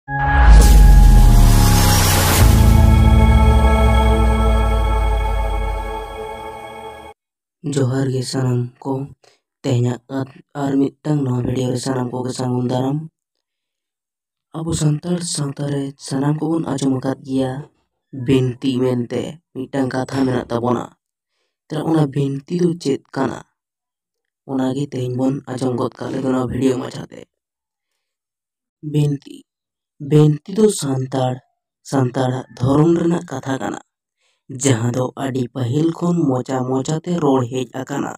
जोहार गे सानाम को तेहना आर मिदटांग नवा भिडियो रे सानाम को सांगुन दाराम। अब संतार सावता रे सानाम को बन आजम अकाद गिया बिनती मेनते मिदटांग कथा मेना ताबोना। तेरा उना बिनती दो चेद काना उनागे तेहन बन आजम गद काले दो नवा भिडियो मचाते। बिनती बिनती दो संतार धर्म रेना कथा काना जहां दो आडी पाहिल खोन मोचा मोचाते रोड हेज आकाना।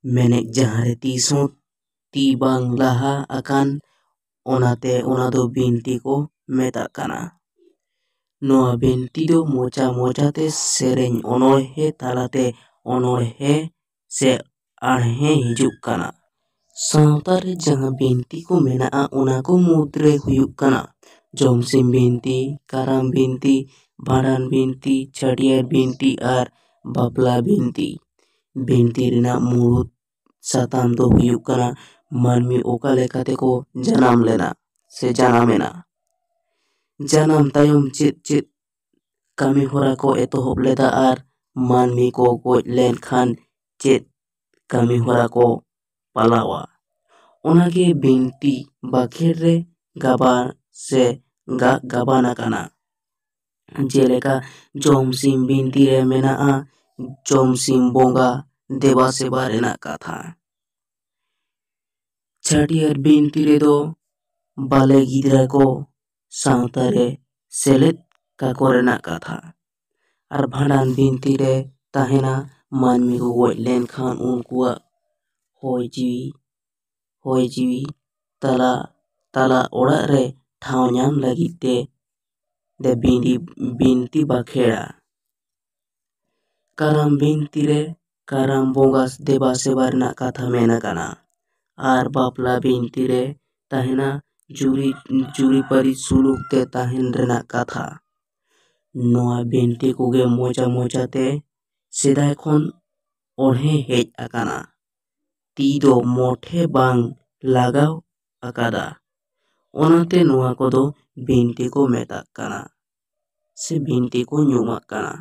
मेने जहां रे तीसों ती बांग लाहा आकान ओनाते ओना दो बिनती को मेता काना। नोआ बिनती दो मोचा मोचाते सेरेñ ओनोहे तालाते ओनोहे से आड़हे हिजुक काना। सावता रे जहां बिनती को मेनाआ ओना को मुद्रे हुयुक काना जमसिम बिनती, काराम बिनती, भांडान बिनती, छाटियार बिनती और बापला बिनती। बिनती रेना मुरुद साताम दो हुयुक काना मानमी ओका लेकाते को जनाम लेना से जनामेना। जनाम तायम चेद चेद कामी होरा को एतोहब लेदा और मानमी को गोज लेन खान चेद कामी होरा को पालावा। ओनागे बिनती बाखेर रे गाबा से गाबाना काना। जेलेका जमसिम बिनती रे मेनाआ जमसिम बोंगा देवा सेवा रेना कथा। छाटियार बिनती रे दो बाले गिदरा को सावता रे सेलेद काको रेना कथा। और भांडान बिनती रे ताहेना मानमी को गोज लेन खान उनकुआ होय जीवी तला ओड़ा रे ठाव नाम लगी ते दे बिनती बाखेड़ा। काराम बिनती रे काराम बोंगा देवा सेवा रेना कथा मेना काना। और बापला बिनती रे ताहेना जुरी परी सुलूक ते ताहेन रेना कथा। नोआ बिनती कोगे मोचा मोचाते सेदाय खोन ओढ़े हेज आकाना ती दो मोठे बांग लगाव आकादा। ओनाते नोआ को दो बिनती को मेता काना से बिनती को ᱧᱩᱢᱟᱜ काना।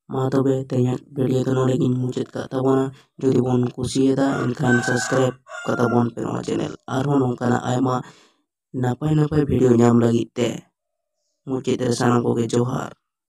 मा तबे तेहना भिडियो दो नोडे गिन मुचाद का ताबोना। जुदी बोन कुसियेदा एनखान सब्सक्राइब का ताबोन पे नोआ चैनल आरो नोंकाना आयमा नापाय नापाय भिडियो ᱧᱟᱢ लगित ते मुचाद रे सानाम कोगे जोहार।